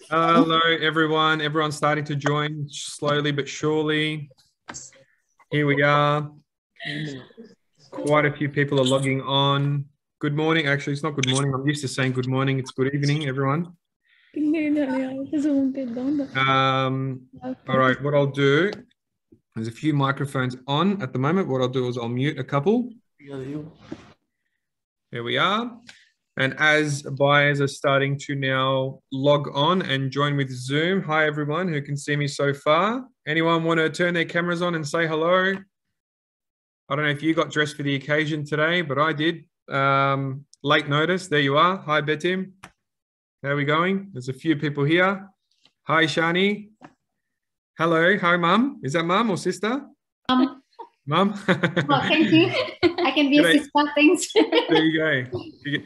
Hello, everyone. Everyone's starting to join slowly but surely. Here we are. Quite a few people are logging on. Good morning. Actually, it's not good morning. I'm used to saying good morning. It's good evening, everyone. All right, what I'll do, there's a few microphones on at the moment. What I'll do is I'll mute a couple. There we are. And as buyers are starting to now log on and join with Zoom, hi everyone who can see me so far. Anyone want to turn their cameras on and say hello? I don't know if you got dressed for the occasion today, but I did. Late notice, there you are. Hi Betim. How are we going? There's a few people here. Hi Shani. Hello, hi Mum. Is that Mum or sister? Mum? Well, thank you. I can be a sister, thanks. There you go.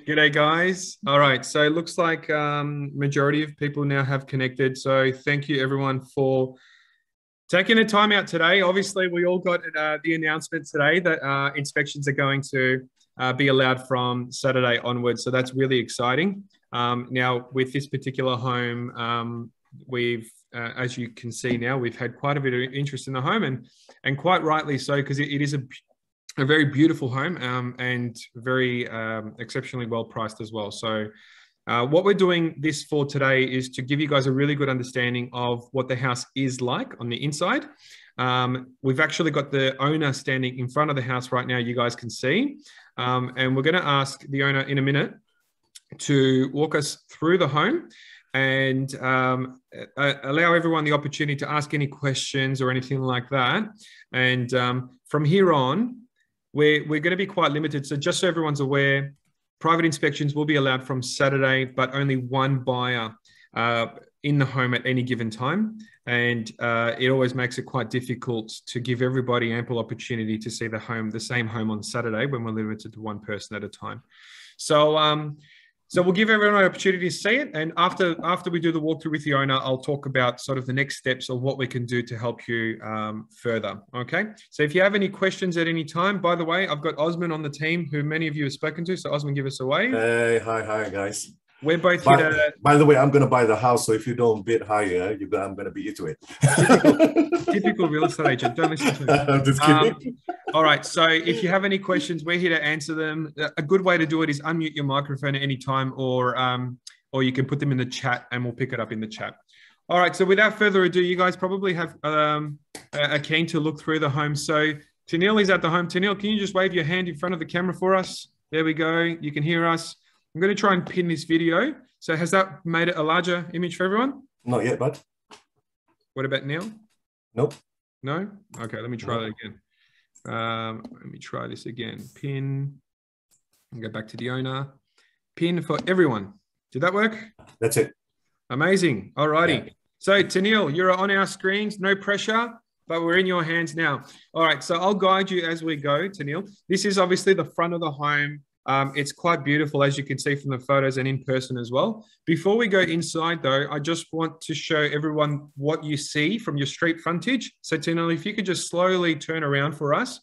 G'day, guys. All right, so it looks like majority of people now have connected. So thank you, everyone, for taking the time out today. Obviously, we all got the announcement today that inspections are going to be allowed from Saturday onwards. So that's really exciting. Now, with this particular home, we've, as you can see now, we've had quite a bit of interest in the home, and quite rightly so, because it is a very beautiful home and very exceptionally well priced as well. So what we're doing this for today is to give you guys a really good understanding of what the house is like on the inside. We've actually got the owner standing in front of the house right now, you guys can see. And we're going to ask the owner in a minute to walk us through the home and allow everyone the opportunity to ask any questions or anything like that. And from here on, we're going to be quite limited. So just so everyone's aware, private inspections will be allowed from Saturday, but only one buyer in the home at any given time. And it always makes it quite difficult to give everybody ample opportunity to see the same home on Saturday when we're limited to one person at a time. So we'll give everyone an opportunity to see it. And after we do the walkthrough with the owner, I'll talk about sort of the next steps of what we can do to help you further. Okay. So if you have any questions at any time, by the way, I've got Osman on the team who many of you have spoken to. So Osman, give us a wave. Hey, hi guys. We're both here to... By the way, I'm going to buy the house. So if you don't bid higher, I'm going to beat you to it. Typical real estate agent. Don't listen to me. I'm just kidding. All right. So if you have any questions, we're here to answer them. A good way to do it is unmute your microphone at any time, or you can put them in the chat and we'll pick it up in the chat. All right. So without further ado, you guys probably have are keen to look through the home. So Tanil is at the home. Tanil, can you just wave your hand in front of the camera for us? There we go. You can hear us. I'm going to try and pin this video. So has that made it a larger image for everyone? Not yet, bud. What about now? Nope. No? Okay, let me try that again. Let me try this again. Pin. And go back to the owner. Pin for everyone. Did that work? That's it. Amazing. All righty. Yeah. So Tanil, you're on our screens. No pressure, but we're in your hands now. All right, so I'll guide you as we go, Tanil. This is obviously the front of the home. It's quite beautiful, as you can see from the photos and in person as well. Before we go inside, though, I just want to show everyone what you see from your street frontage. So, Tanil, if you could just slowly turn around for us.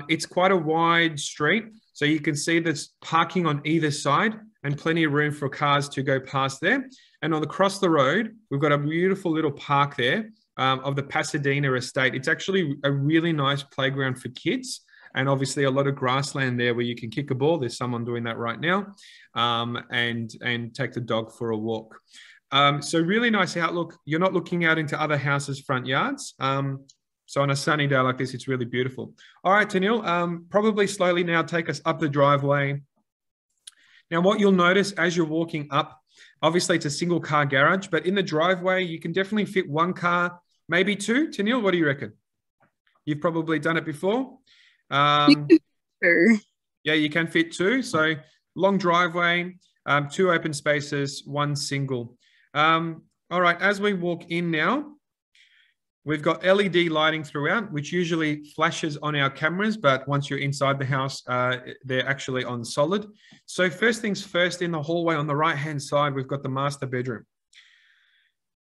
It's quite a wide street, so you can see there's parking on either side and plenty of room for cars to go past there. And across the road, we've got a beautiful little park there of the Pasadena estate. It's actually a really nice playground for kids. And obviously a lot of grassland there where you can kick a ball. There's someone doing that right now, and take the dog for a walk. So really nice outlook. You're not looking out into other houses' front yards. So on a sunny day like this, it's really beautiful. All right, Tanil, probably slowly now take us up the driveway. Now, what you'll notice as you're walking up, obviously it's a single car garage, but in the driveway, you can definitely fit one car, maybe two. Tanil, what do you reckon? You've probably done it before. Sure. Yeah, you can fit two. So long driveway, two open spaces, one single. All right, as we walk in now, we've got LED lighting throughout, which usually flashes on our cameras, but once you're inside the house, they're actually on solid. So first things first, in the hallway on the right-hand side, we've got the master bedroom.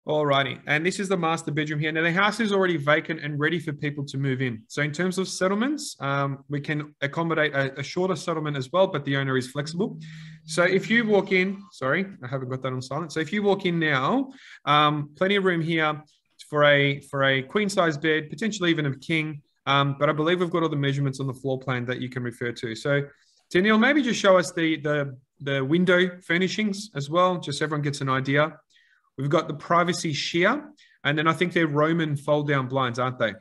Alrighty, and this is the master bedroom here. Now the house is already vacant and ready for people to move in. So in terms of settlements, we can accommodate a shorter settlement as well, but the owner is flexible. So if you walk in, sorry, I haven't got that on silent. So if you walk in now, plenty of room here for a queen size bed, potentially even a king. But I believe we've got all the measurements on the floor plan that you can refer to. So Danielle, maybe just show us the window furnishings as well, just so everyone gets an idea. We've got the privacy sheer, and then I think they're Roman fold-down blinds, aren't they?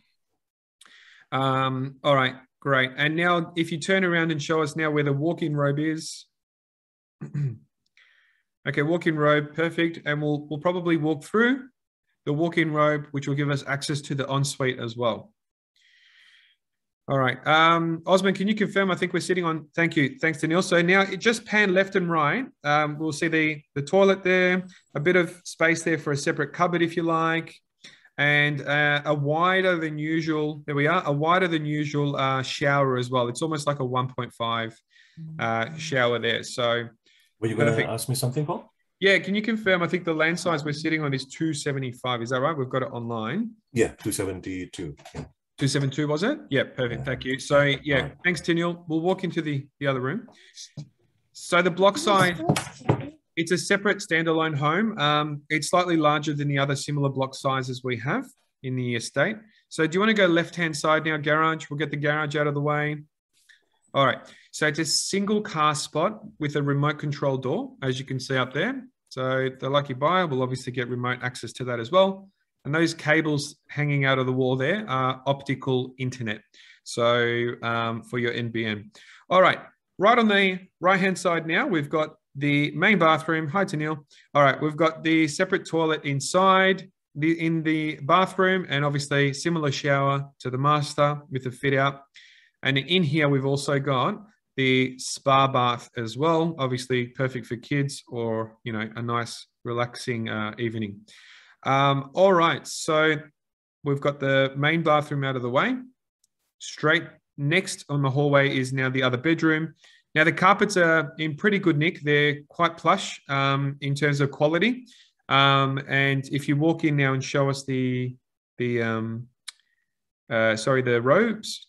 All right, great. And now if you turn around and show us now where the walk-in robe is. Okay, walk-in robe, perfect. And we'll probably walk through the walk-in robe, which will give us access to the ensuite as well. All right. Osman, can you confirm? I think we're sitting on, thank you. Thanks, Danielle. So now it just pan left and right. We'll see the toilet there, a bit of space there for a separate cupboard if you like, and a wider than usual, there we are, a wider than usual shower as well. It's almost like a 1.5 shower there. So were you going to ask me something, Paul? Yeah, can you confirm? I think the land size we're sitting on is 275. Is that right? We've got it online. Yeah, 272. Yeah. 272 was it? Yeah, perfect. Thank you. So yeah, thanks, Daniel. We'll walk into the other room. So the block side, it's a separate standalone home. It's slightly larger than the other similar block sizes we have in the estate. So do you want to go left-hand side now, garage? We'll get the garage out of the way. All right. So it's a single car spot with a remote control door, as you can see up there. So the lucky buyer will obviously get remote access to that as well. And those cables hanging out of the wall there are optical internet. So for your NBN. All right. Right on the right-hand side now, we've got the main bathroom. Hi, Tanil. All right. We've got the separate toilet inside in the bathroom, and obviously similar shower to the master with the fit out. And in here, we've also got the spa bath as well. Obviously perfect for kids or, you know, a nice relaxing evening. All right, so we've got the main bathroom out of the way. Straight next on the hallway is now the other bedroom. Now the carpets are in pretty good nick. They're quite plush in terms of quality. And if you walk in now and show us the robes,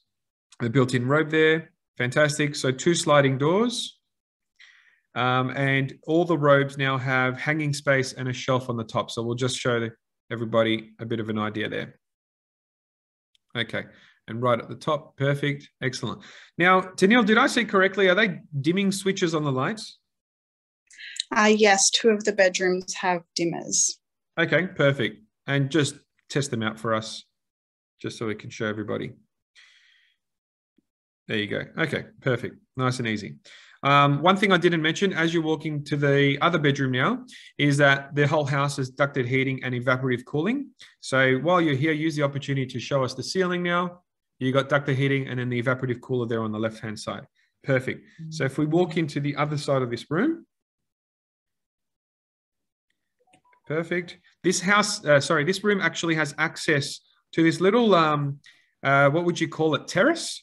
the built-in robe there, fantastic. So 2 sliding doors. And all the robes now have hanging space and a shelf on the top. So we'll just show everybody a bit of an idea there. Okay. And right at the top, perfect, excellent. Now, Tanil, did I see correctly? Are they dimming switches on the lights? Yes, 2 of the bedrooms have dimmers. Okay, perfect. And just test them out for us, just so we can show everybody. There you go. Okay, perfect. Nice and easy. One thing I didn't mention as you're walking to the other bedroom now is that the whole house is ducted heating and evaporative cooling. So while you're here, use the opportunity to show us the ceiling now. You got ducted heating and then the evaporative cooler there on the left-hand side. Perfect. So if we walk into the other side of this room, perfect. This room actually has access to this little, what would you call it? Terrace?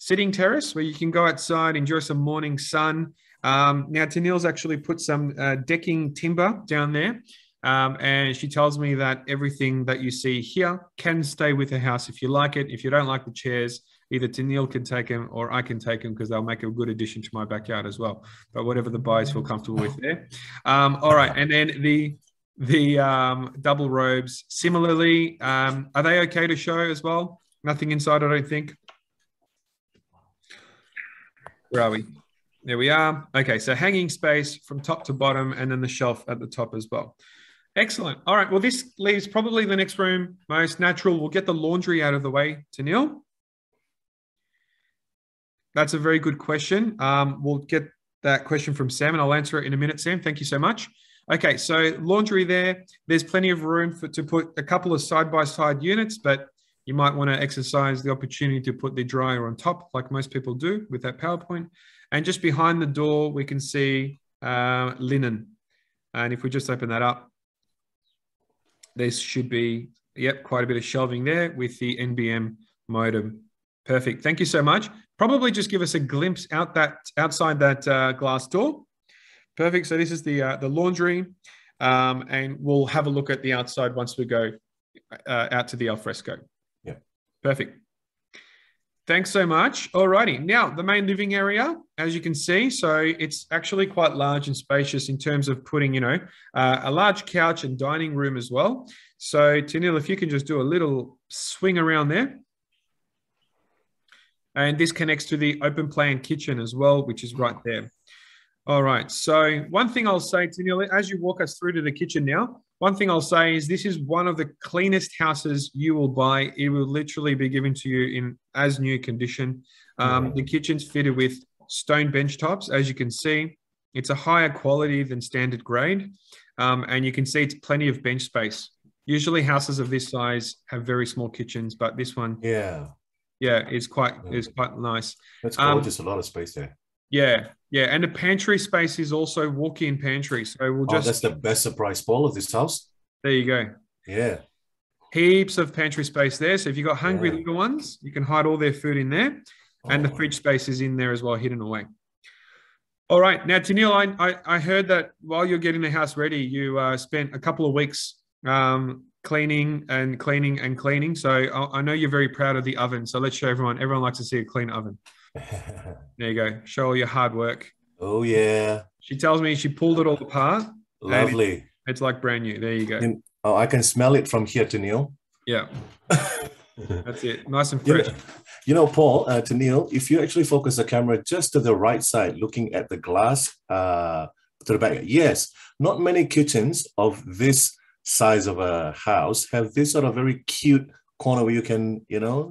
Sitting terrace where you can go outside, enjoy some morning sun. Now, Tanil's actually put some decking timber down there. And she tells me that everything that you see here can stay with the house if you like it. If you don't like the chairs, either Tanil can take them or I can take them because they'll make a good addition to my backyard as well. But whatever the buyers feel comfortable with there. All right. And then the double robes, similarly, are they okay to show as well? Nothing inside, I don't think. Where are we? There we are. Okay, so hanging space from top to bottom and then the shelf at the top as well. Excellent. All right, well, this leaves probably the next room most natural. We'll get the laundry out of the way. Tanil? That's a very good question. We'll get that question from Sam and I'll answer it in a minute, Sam. Thank you so much. Okay, so laundry there. There's plenty of room to put a couple of side-by-side units, but you might want to exercise the opportunity to put the dryer on top, like most people do with that PowerPoint. And just behind the door, we can see linen. And if we just open that up, there should be, yep, quite a bit of shelving there with the NBN modem. Perfect. Thank you so much. Probably just give us a glimpse outside that glass door. Perfect. So this is the laundry. And we'll have a look at the outside once we go out to the alfresco. Yeah. Perfect. Thanks so much. All righty. Now, the main living area, as you can see, so it's actually quite large and spacious in terms of putting, a large couch and dining room as well. So, Tanil, if you can just do a little swing around there. And this connects to the open plan kitchen as well, which is right there. All right. So one thing I'll say, Tanil, as you walk us through to the kitchen now, one thing I'll say is this is one of the cleanest houses you will buy. It will literally be given to you in as new condition. The kitchen's fitted with stone bench tops, as you can see. It's a higher quality than standard grade. And you can see it's plenty of bench space. Usually houses of this size have very small kitchens, but this one, it's quite nice. That's gorgeous. A lot of space there. Yeah. And the pantry space is also walk-in pantry. So we'll just... that's the best surprise, Paul, of this house. There you go. Yeah. Heaps of pantry space there. So if you've got hungry little ones, you can hide all their food in there. And the fridge space is in there as well, hidden away. All right. Now, Tanil, I heard that while you're getting the house ready, you spent a couple of weeks cleaning. So I know you're very proud of the oven. So let's show everyone. Everyone likes to see a clean oven. There you go. Show all your hard work. Oh, yeah. She tells me she pulled it all apart. Lovely. It's like brand new. There you go. I can smell it from here, Tanil. Yeah. That's it. Nice and fresh. Paul, Tanil, if you actually focus the camera just to the right side, looking at the glass to the back. Yes, not many kitchens of this size of a house have this sort of very cute corner where you can,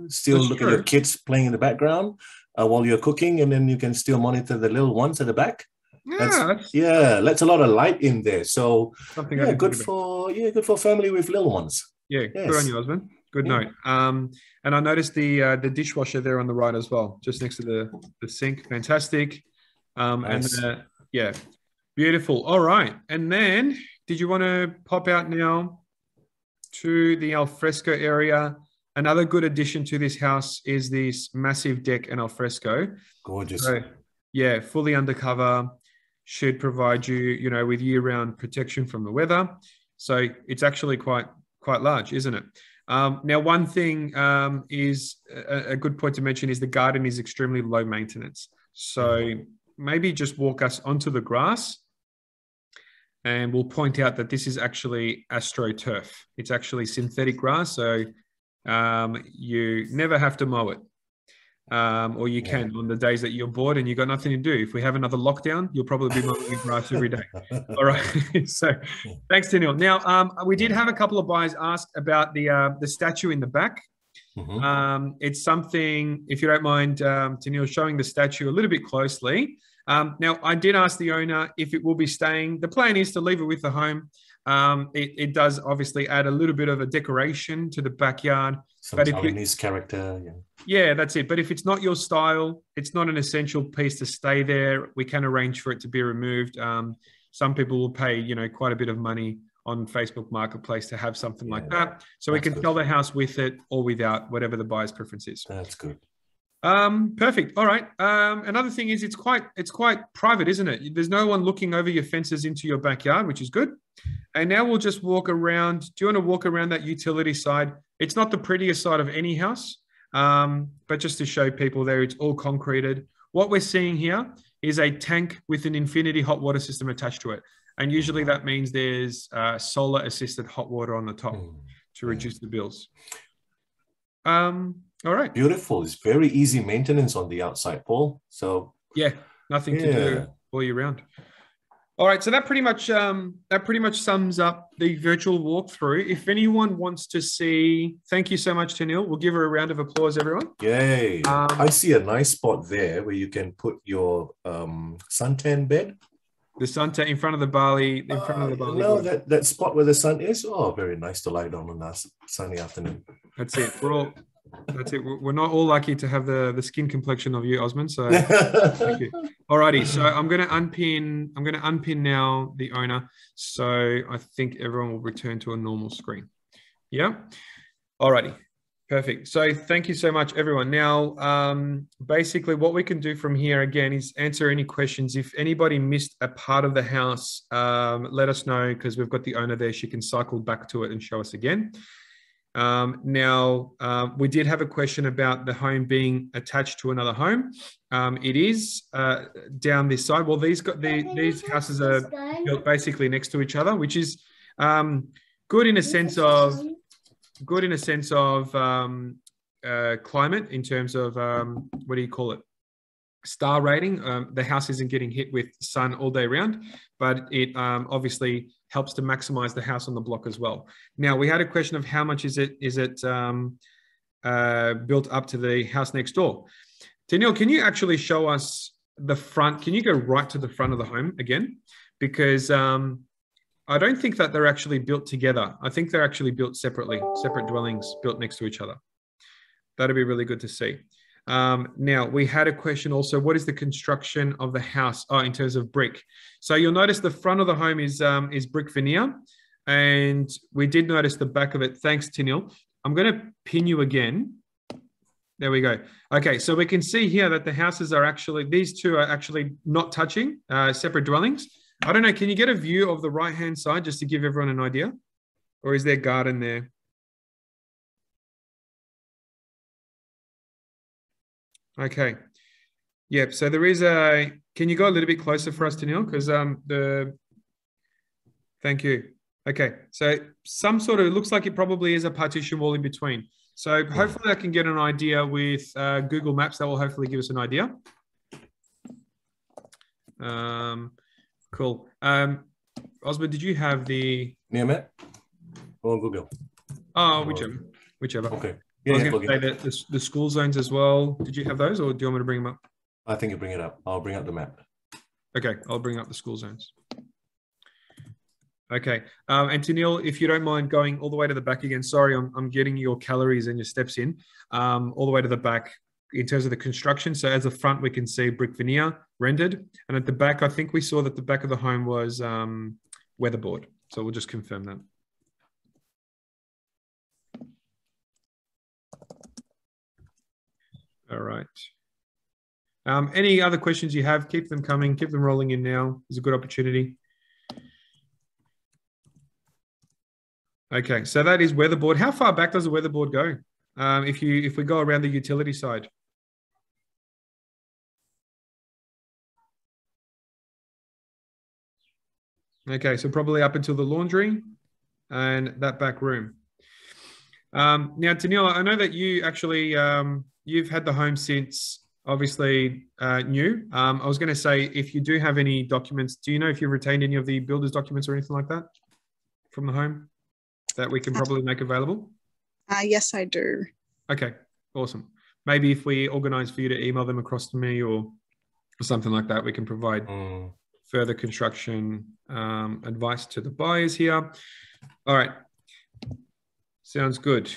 still look at your kids playing in the background while you're cooking, and then you can still monitor the little ones at the back. That's a lot of light in there. So good for family with little ones. Yeah, good on you, husband. Good note. And I noticed the dishwasher there on the right as well, just next to the sink. Fantastic. Nice. And beautiful. All right. And then did you want to pop out now to the alfresco area? Another good addition to this house is this massive deck and alfresco. Gorgeous. So, fully undercover, should provide you, with year-round protection from the weather. So it's actually quite large, isn't it? Now, one thing is a good point to mention is the garden is extremely low maintenance. So maybe just walk us onto the grass, and we'll point out that this is actually AstroTurf. It's actually synthetic grass, so you never have to mow it. Or you can on the days that you're bored and you've got nothing to do. If we have another lockdown, you'll probably be mowing grass every day. All right. So thanks, Tanil. Now, we did have a couple of buyers ask about the statue in the back. It's something, if you don't mind, Tanil, showing the statue a little bit closely. Now, I did ask the owner if it will be staying. The plan is to leave it with the home. It does obviously add a little bit of a decoration to the backyard. Some Chinese character. Yeah, that's it. But if it's not your style, it's not an essential piece to stay there. We can arrange for it to be removed. Some people will pay, quite a bit of money on Facebook Marketplace to have something like that. So we can sell the house with it or without, whatever the buyer's preference is. That's good. Perfect. All right. Another thing is it's quite private, isn't it? There's no one looking over your fences into your backyard, which is good. And now we'll just walk around. Do you want to walk around that utility side? It's not the prettiest side of any house, but just to show people there, it's all concreted. What we're seeing here is a tank with an infinity hot water system attached to it. And usually that means there's solar assisted hot water on the top to reduce the bills. All right. Beautiful. It's very easy maintenance on the outside, Paul. So nothing to do all year round. All right, so that pretty much sums up the virtual walkthrough. If anyone wants to see, thank you so much, Tanil. We'll give her a round of applause, everyone. Yay! I see a nice spot there where you can put your suntan bed. The suntan in front of the Bali, No, that spot where the sun is. Oh, very nice to lie down on a sunny afternoon. That's it. That's it. We're not all lucky to have the skin complexion of you, Osman. So thank you. Alrighty. So I'm going to unpin now the owner. So I think everyone will return to a normal screen. Yeah. Alrighty. Perfect. So thank you so much, everyone. Now, basically what we can do from here again is answer any questions. If anybody missed a part of the house, let us know, because we've got the owner there. She can cycle back to it and show us again. Now, we did have a question about the home being attached to another home. It is down this side. Well, these houses are built basically next to each other, which is good in a sense of climate, in terms of what do you call it? Star rating. The house isn't getting hit with sun all day round, but it obviously helps to maximize the house on the block as well. Now, we had a question of how much is it built up to the house next door. Danielle, can you actually show us the front? Can you go right to the front of the home again? Because I don't think that they're actually built together. I think they're actually built separately, separate dwellings built next to each other. That'd be really good to see. Now, we had a question also, what is the construction of the house in terms of brick? So you'll notice the front of the home is brick veneer, and we did notice the back of it. Thanks, Tiniel. I'm going to pin you again. There we go. Okay, so we can see here that the houses are actually, these two are actually not touching, separate dwellings. I don't know, can you get a view of the right-hand side just to give everyone an idea? Or is there garden there? Okay. Yep, so there is a, can you go a little bit closer for us, Danielle? Because thank you. Okay, so some sort of, it looks like it probably is a partition wall in between. So hopefully I can get an idea with Google Maps. That will hopefully give us an idea. Cool. Osman, did you have the near map or Google? Oh, whichever. Okay. Yeah, I was going to say that the school zones as well. Did you have those, or do you want me to bring them up? I think you bring it up. I'll bring up the map. Okay, I'll bring up the school zones. Okay, and Tennille, if you don't mind going all the way to the back again. Sorry, I'm getting your calories and your steps in. All the way to the back in terms of the construction. So as the front, we can see brick veneer rendered. And at the back, I think we saw that the back of the home was weatherboard. So we'll just confirm that. All right. Any other questions you have, keep them coming, keep them rolling in now. It's a good opportunity. Okay, so that is weatherboard. How far back does the weatherboard go? If we go around the utility side? Okay, so probably up until the laundry and that back room. Now, Tennille, I know that you actually, you've had the home since obviously new. I was going to say, if you do have any documents, do you know if you've retained any of the builder's documents or anything like that from the home that we can probably make available? Yes, I do. Okay, awesome. Maybe if we organize for you to email them across to me or something like that, we can provide further construction advice to the buyers here. All right. Sounds good.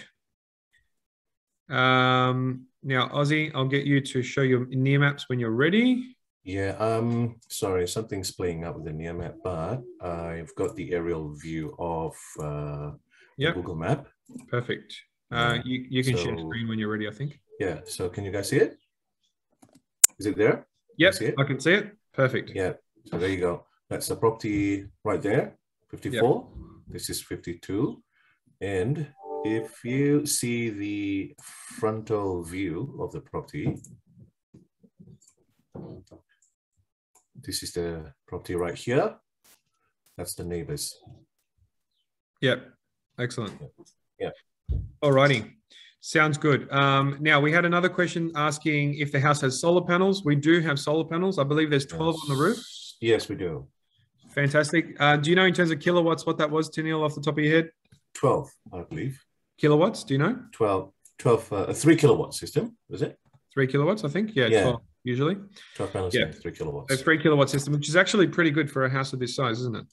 Now, Ozzy, I'll get you to show your near maps when you're ready. Yeah, sorry, something's playing up with the near map, but I've got the aerial view of the Google map. Perfect. You can share screen when you're ready, I think. Yeah, so can you guys see it? Is it there? Yep, I can see it. Perfect. Yeah, so there you go. That's the property right there, 54. Yep. This is 52. And if you see the frontal view of the property, this is the property right here. That's the neighbors. Yep. Excellent. Yeah. Alrighty. Sounds good. Now, we had another question asking if the house has solar panels. We do have solar panels. I believe there's 12 on the roof. Yes, we do. Fantastic. Do you know in terms of kilowatts what that was, Tennille, off the top of your head? 12, I believe. Kilowatts, do you know? 12, a 3 kilowatt system, is it? 3 kilowatts, I think. Yeah, 12 usually. 12 panels, yeah, 3 kilowatts. A 3 kilowatt system, which is actually pretty good for a house of this size, isn't it?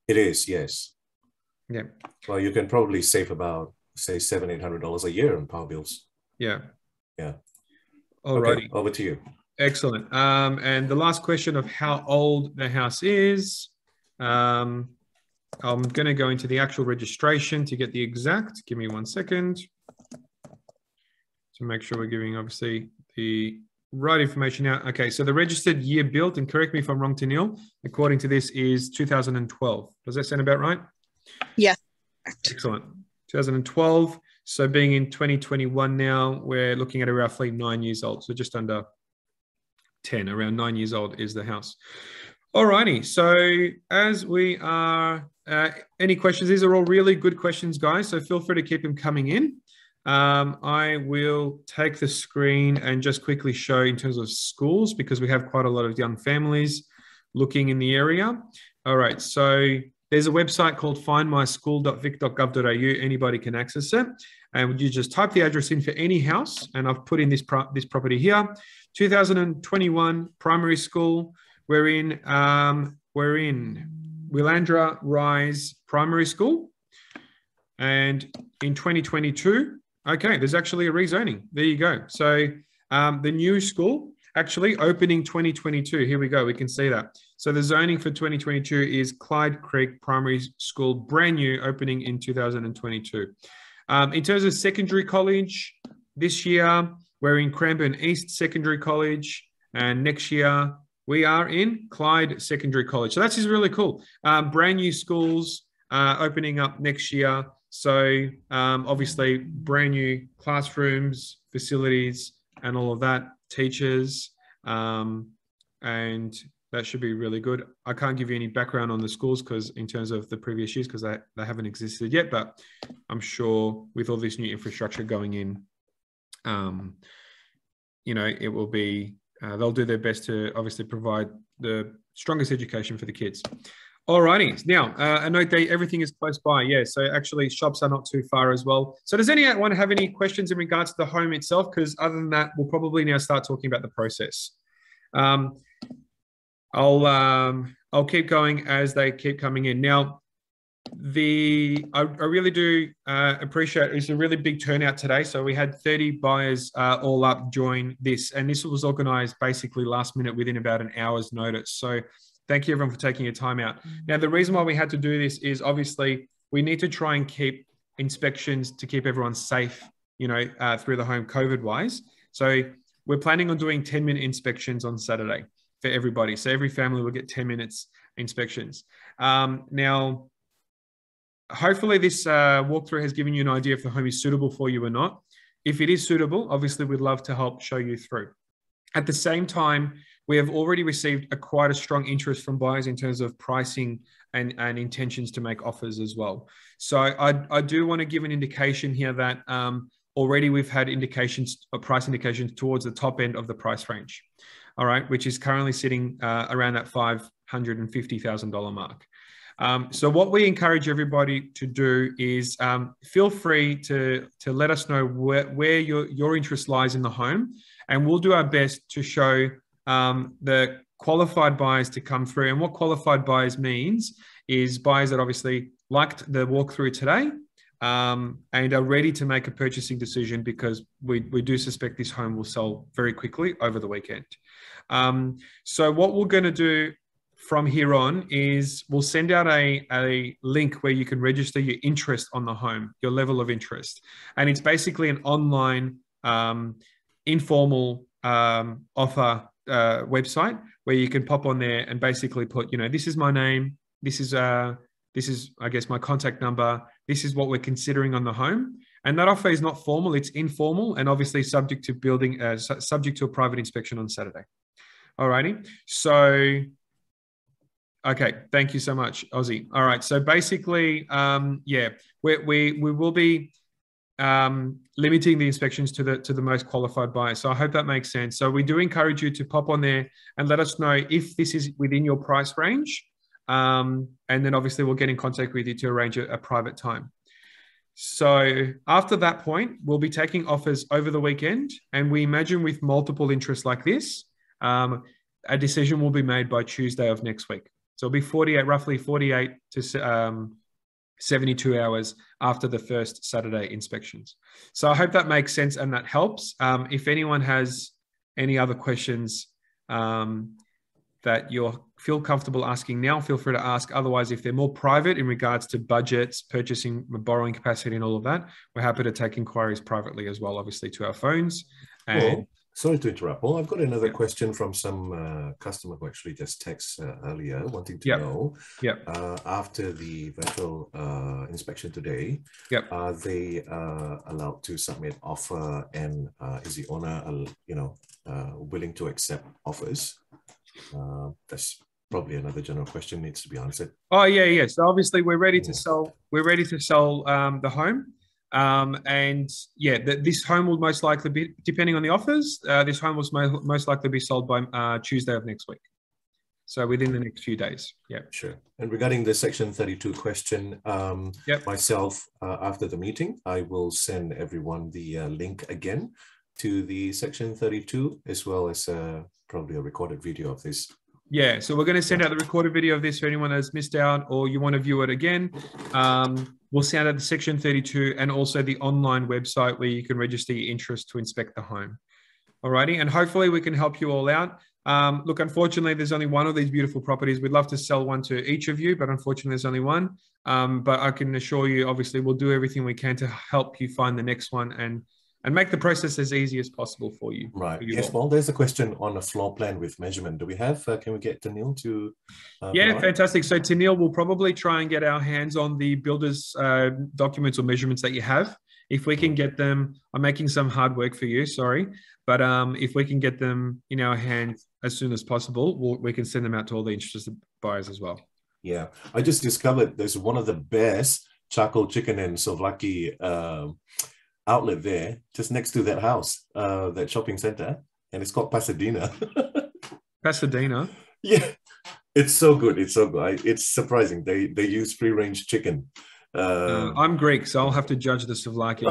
It is, yes. Yeah. Well, you can probably save about, say, $700-800 a year on power bills. Yeah. Yeah. All righty. Okay, over to you. Excellent. And the last question of how old the house is. I'm going to go into the actual registration to get the exact. Give me 1 second. to make sure we're giving obviously the right information out. Okay, so the registered year built, and correct me if I'm wrong, Tennille, according to this is 2012. Does that sound about right? Yes. Excellent. 2012. So being in 2021 now, we're looking at roughly 9 years old. So just under 10, around 9 years old is the house. Alrighty. So as we are, any questions? These are all really good questions, guys. So feel free to keep them coming in. I will take the screen and just quickly show in terms of schools, because we have quite a lot of young families looking in the area. All right. So there's a website called findmyschool.vic.gov.au. Anybody can access it. And you just type the address in for any house. And I've put in this property here, 2021 primary school. We're in Willandra Rise Primary School. And in 2022, okay, there's actually a rezoning. There you go. So the new school actually opening 2022. Here we go. We can see that. So the zoning for 2022 is Clyde Creek Primary School, brand new, opening in 2022. In terms of secondary college, this year we're in Cranbourne East Secondary College, and next year we are in Clyde Secondary College. So that's just really cool. Brand new schools opening up next year. So obviously brand new classrooms, facilities, and all of that, teachers, and that should be really good. I can't give you any background on the schools because in terms of the previous years, because they haven't existed yet, but I'm sure with all this new infrastructure going in, you know, it will be, they'll do their best to obviously provide the strongest education for the kids. Alrighty, now a note that everything is close by. Yeah, so actually shops are not too far as well. So does anyone have any questions in regards to the home itself? Because other than that, we'll probably now start talking about the process. I'll keep going as they keep coming in. Now, I really do appreciate, it's a really big turnout today. So we had 30 buyers all up join this, and this was organized basically last minute within about an hour's notice. So thank you everyone for taking your time out. Now, the reason why we had to do this is obviously we need to try and keep inspections to keep everyone safe, you know, through the home COVID wise. So we're planning on doing 10-minute inspections on Saturday for everybody. So every family will get 10 minutes inspections. Now, hopefully this walkthrough has given you an idea if the home is suitable for you or not. If it is suitable, obviously we'd love to help show you through. At the same time, we have already received quite a strong interest from buyers in terms of pricing and intentions to make offers as well. So I do want to give an indication here that already we've had indications, price indications towards the top end of the price range. All right, which is currently sitting around that $550,000 mark. So what we encourage everybody to do is feel free to let us know where your interest lies in the home, and we'll do our best to show the qualified buyers to come through. And what qualified buyers means is buyers that obviously liked the walkthrough today and are ready to make a purchasing decision, because we do suspect this home will sell very quickly over the weekend. So what we're going to do from here on is we'll send out a link where you can register your interest on the home, your level of interest. And it's basically an online informal offer website where you can pop on there and basically put, you know, this is my name, this is I guess my contact number, this is what we're considering on the home. And that offer is not formal, it's informal, and obviously subject to subject to a private inspection on Saturday. Alrighty, so okay, thank you so much, Ozzy. All right, so basically, yeah, we will be limiting the inspections to the most qualified buyers. So I hope that makes sense. So we do encourage you to pop on there and let us know if this is within your price range. And then obviously we'll get in contact with you to arrange a private time. So after that point, we'll be taking offers over the weekend, and we imagine with multiple interests like this, a decision will be made by Tuesday of next week. So it'll be roughly 48 to 72 hours after the first Saturday inspections. So I hope that makes sense and that helps. If anyone has any other questions, that you feel comfortable asking now, feel free to ask. Otherwise, if they're more private in regards to budgets, purchasing, borrowing capacity, and all of that, we're happy to take inquiries privately as well, obviously, to our phones. And sorry to interrupt. Well, I've got another question from some customer who actually just texted earlier, wanting to know, after the virtual inspection today, are they allowed to submit offer, and is the owner, willing to accept offers? That's probably another general question needs to be answered. Oh yeah. So obviously we're ready to sell. We're ready to sell the home. And yeah, this home will most likely be, depending on the offers, this home will most likely be sold by Tuesday of next week. So within the next few days. Yeah, sure. And regarding the Section 32 question, myself, after the meeting, I will send everyone the link again to the Section 32, as well as probably a recorded video of this. Yeah, so we're going to send out the recorded video of this for anyone that's missed out or you want to view it again. We'll send out the Section 32 and also the online website where you can register your interest to inspect the home. Alrighty, and hopefully we can help you all out. Look, unfortunately, there's only one of these beautiful properties. We'd love to sell one to each of you, but unfortunately, there's only one. But I can assure you, obviously, we'll do everything we can to help you find the next one and make the process as easy as possible for you. Right. Yes, well, there's a question on a floor plan with measurement. Do we have, can we get Neil to... yeah, fantastic. So Neil will probably try and get our hands on the builder's documents or measurements that you have. If we can get them, I'm making some hard work for you, sorry. But if we can get them in our hands as soon as possible, we can send them out to all the interested buyers as well. Yeah, I just discovered there's one of the best charcoal chicken and souvlaki outlet there, just next to that house, that shopping center, and it's called Pasadena. Pasadena? Yeah, it's so good. It's so good. It's surprising. They use free-range chicken. I'm Greek, so I'll have to judge the souvlaki.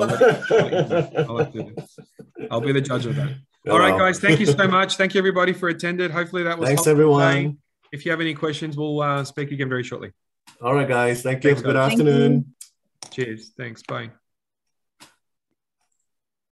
I'll be the judge of that. All right, guys. Thank you so much. Thank you, everybody, for attending. Hopefully that was Thanks, everyone. If you have any questions, we'll speak again very shortly. All right, guys. Thank you. Good afternoon. Cheers. Thanks. Bye.